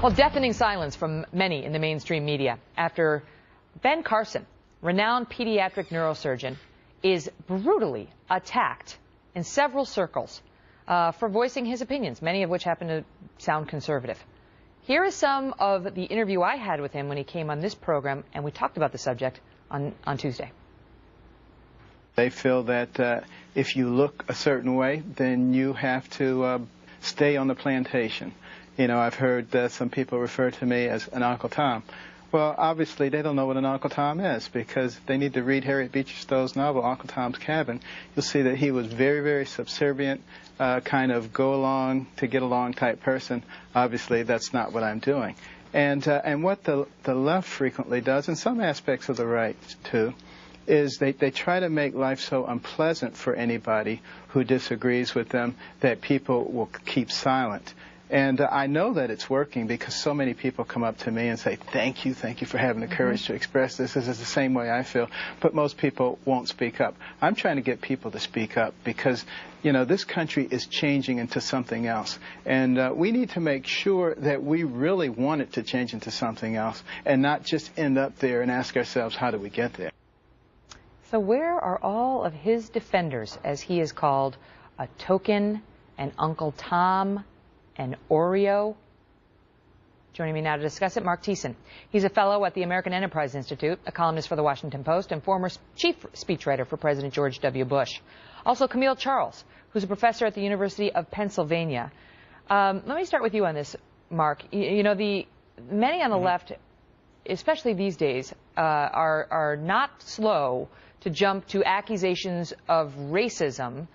Well, deafening silence from many in the mainstream media after Ben Carson, renowned pediatric neurosurgeon, is brutally attacked in several circles for voicing his opinions, many of which happen to sound conservative. Here is some of the interview I had with him when he came on this program, and we talked about the subject on Tuesday. They feel that if you look a certain way, then you have to stay on the plantation. You know, I've heard some people refer to me as an Uncle Tom. Well, obviously, they don't know what an Uncle Tom is because they need to read Harriet Beecher Stowe's novel, Uncle Tom's Cabin. You'll see that he was very, very subservient, kind of go along to get along type person. Obviously, that's not what I'm doing. And what the left frequently does, and some aspects of the right too, is they try to make life so unpleasant for anybody who disagrees with them that people will keep silent. And I know that it's working because so many people come up to me and say, thank you for having the courage to express this. This is the same way I feel. But most people won't speak up. I'm trying to get people to speak up because, you know, this country is changing into something else. And we need to make sure that we really want it to change into something else and not just end up there and ask ourselves, how do we get there? So where are all of his defenders, as he is called, a token, an Uncle Tom, an Oreo? Joining me now to discuss it, Mark Thiessen. He's a fellow at the American Enterprise Institute, a columnist for the Washington Post, and former chief speechwriter for President George W. Bush. Also, Camille Charles, who's a professor at the University of Pennsylvania. Let me start with you on this, Mark. You know, many on the left, especially these days, are not slow to jump to accusations of racism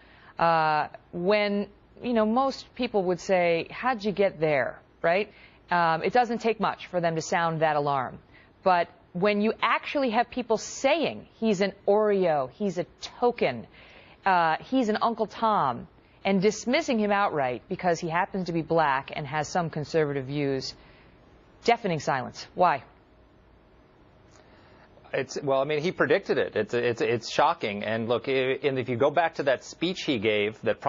when, you know, most people would say, how'd you get there, right? It doesn't take much for them to sound that alarm. But when you actually have people saying he's an Oreo, he's a token, he's an Uncle Tom, and dismissing him outright because he happens to be black and has some conservative views, deafening silence. Why? Well, I mean, he predicted it. It's shocking. And look, if you go back to that speech he gave that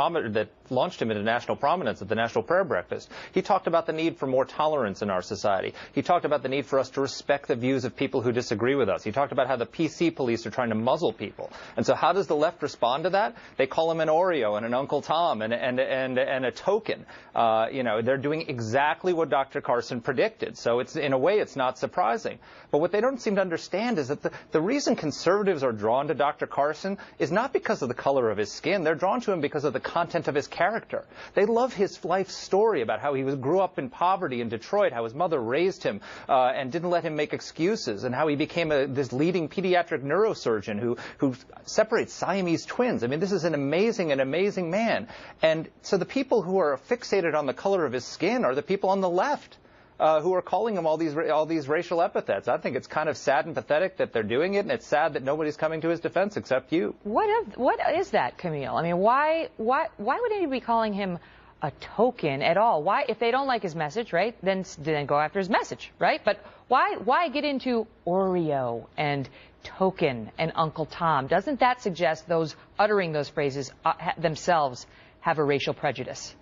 launched him into national prominence at the National Prayer Breakfast, he talked about the need for more tolerance in our society. He talked about the need for us to respect the views of people who disagree with us. He talked about how the PC police are trying to muzzle people. And so how does the left respond to that? They call him an Oreo and an Uncle Tom and a token. You know, they're doing exactly what Dr. Carson predicted. So it's, in a way, it's not surprising. But what they don't seem to understand is that the reason conservatives are drawn to Dr. Carson is not because of the color of his skin. They're drawn to him because of the content of his character. They love his life story about how he grew up in poverty in Detroit, how his mother raised him and didn't let him make excuses, and how he became this leading pediatric neurosurgeon who separates Siamese twins. I mean, this is an amazing man. And so the people who are fixated on the color of his skin are the people on the left. Who are calling him all these racial epithets. I think it's kind of sad and pathetic that they're doing it, and it's sad that nobody's coming to his defense except you. What is that, Camille? I mean, why would anybody be calling him a token at all? Why, if they don't like his message, right? Then go after his message, right? But why get into Oreo and token and Uncle Tom? Doesn't that suggest those uttering those phrases themselves have a racial prejudice?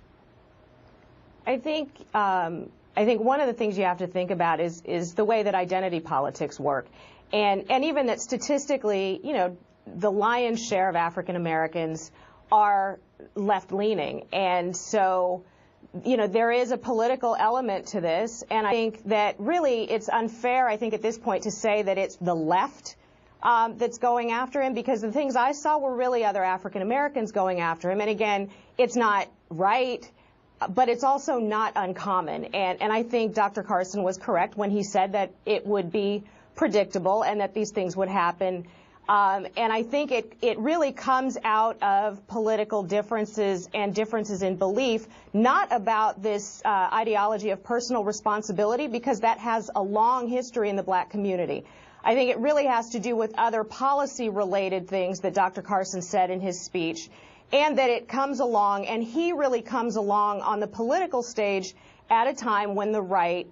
I think one of the things you have to think about is the way that identity politics work. And even that statistically, you know, the lion's share of African Americans are left-leaning. And so, you know, there is a political element to this. And I think that really it's unfair, I think, at this point to say that it's the left that's going after him, because the things I saw were really other African Americans going after him. And again, it's not right, but it's also not uncommon. And I think Dr. Carson was correct when he said that it would be predictable and that these things would happen. And I think it really comes out of political differences and differences in belief, not about this ideology of personal responsibility, because that has a long history in the black community. I think it really has to do with other policy-related things that Dr. Carson said in his speech, and that it comes along, and he really comes along on the political stage at a time when the right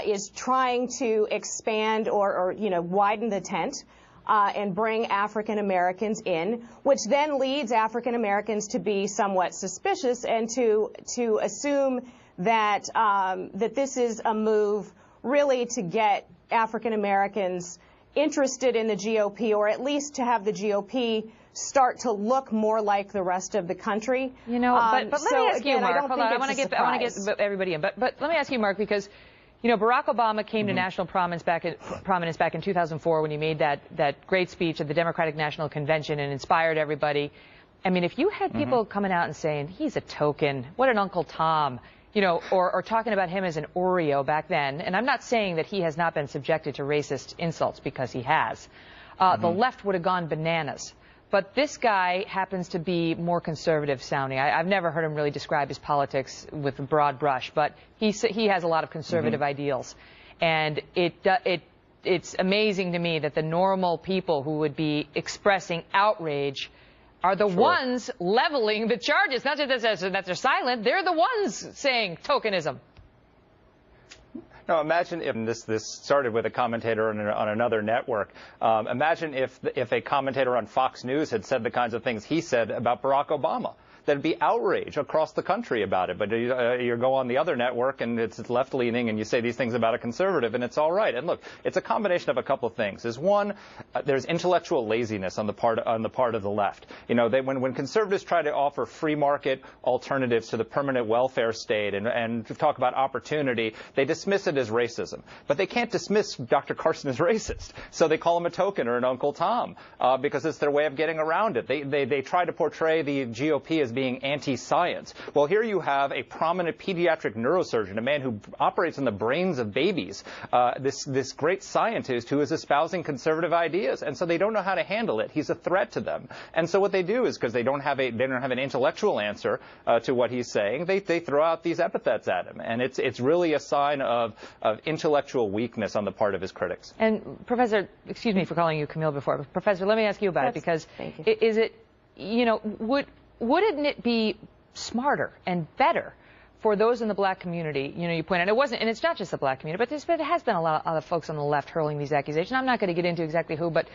is trying to expand or you know, widen the tent and bring African Americans in, which then leads African Americans to be somewhat suspicious and to assume that that this is a move really to get African Americans interested in the GOP, or at least to have the GOP start to look more like the rest of the country. You know, but let me ask you, Mark. Hold on, I want to get everybody in, but let me ask you, Mark, because you know Barack Obama came to national prominence back in 2004 when he made that great speech at the Democratic National Convention and inspired everybody. I mean, if you had people coming out and saying he's a token, what an Uncle Tom, you know, or talking about him as an Oreo back then, and I'm not saying that he has not been subjected to racist insults, because he has, the left would have gone bananas. But this guy happens to be more conservative sounding. I've never heard him really describe his politics with a broad brush, but he has a lot of conservative ideals. And it's amazing to me that the normal people who would be expressing outrage are the ones leveling the charges. Not just that they're silent, they're the ones saying tokenism. No, imagine if this started with a commentator on another network. Imagine if a commentator on Fox News had said the kinds of things he said about Barack Obama. There'd be outrage across the country about it. But you go on the other network and it's left-leaning and you say these things about a conservative and it's all right. And look, it's a combination of a couple of things. There's one, there's intellectual laziness on the part of the left. You know, when conservatives try to offer free market alternatives to the permanent welfare state and talk about opportunity, they dismiss it as racism. But they can't dismiss Dr. Carson as racist. So they call him a token or an Uncle Tom because it's their way of getting around it. They try to portray the GOP as being anti-science. Well, here you have a prominent pediatric neurosurgeon, a man who operates in the brains of babies, this great scientist who is espousing conservative ideas, and so they don't know how to handle it. He's a threat to them, and so what they do is, because they don't have an intellectual answer to what he's saying, they throw out these epithets at him, and it's really a sign of intellectual weakness on the part of his critics. And Professor, excuse me for calling you Camille before, but Professor, let me ask you about it, because is it, you know, wouldn't it be smarter and better for those in the black community? You know, you point out it wasn't, and it's not just the black community, but there has been a lot of folks on the left hurling these accusations. I'm not going to get into exactly who, but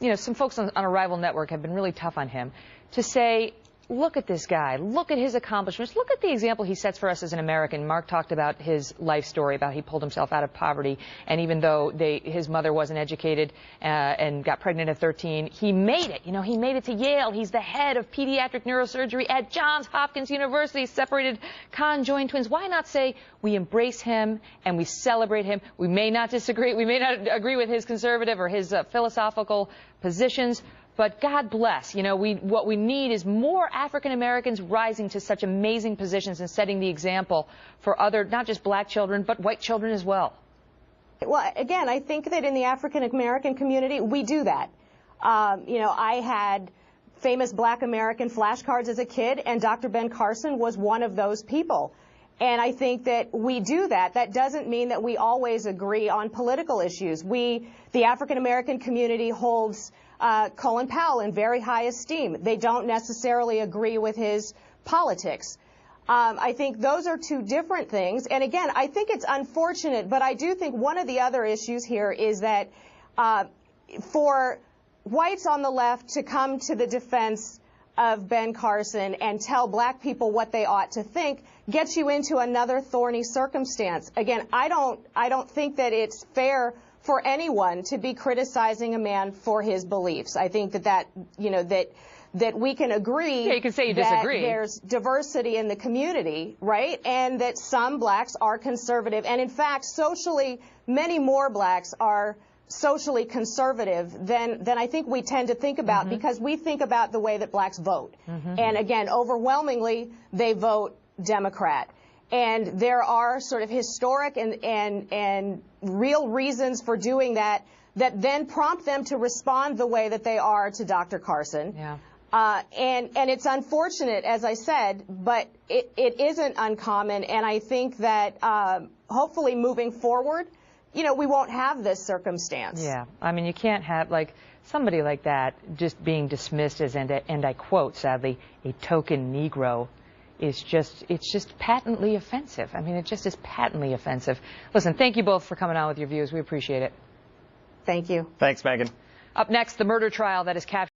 you know, some folks on a rival network have been really tough on him to say, look at this guy, look at his accomplishments, look at the example he sets for us as an American. Mark talked about his life story, about he pulled himself out of poverty, and even though his mother wasn't educated and got pregnant at 13, he made it. You know, he made it to Yale. He's the head of pediatric neurosurgery at Johns Hopkins University, separated conjoined twins. Why not say we embrace him and we celebrate him? We may not disagree, we may not agree with his conservative or his philosophical positions, but God bless. You know, what we need is more African Americans rising to such amazing positions and setting the example for other, not just black children, but white children as well. Well, again, I think that in the African American community, we do that. You know, I had famous black American flashcards as a kid, and Dr. Ben Carson was one of those people. And I think that we do that. That doesn't mean that we always agree on political issues. The African American community holds Colin Powell in very high esteem. They don't necessarily agree with his politics. I think those are two different things. And again, I think it's unfortunate, but I do think one of the other issues here is that for whites on the left to come to the defense of Ben Carson and tell black people what they ought to think gets you into another thorny circumstance. Again, I don't think that it's fair for anyone to be criticizing a man for his beliefs. I think that we can agree you can say you disagree. That there's diversity in the community, right? And that some blacks are conservative. And in fact, socially, many more blacks are socially conservative than I think we tend to think about, because we think about the way that blacks vote. And again, overwhelmingly, they vote Democrat. And there are sort of historic and real reasons for doing that then prompt them to respond the way that they are to Dr. Carson. Yeah. And it's unfortunate, as I said, but it isn't uncommon. And I think that hopefully moving forward, you know, we won't have this circumstance. Yeah. I mean, you can't have, like, somebody like that just being dismissed as, and I quote, sadly, a token Negro. It's just patently offensive. I mean, it just is patently offensive. Listen, thank you both for coming on with your views. We appreciate it. Thank you. Thanks, Megan. Up next, the murder trial that has captured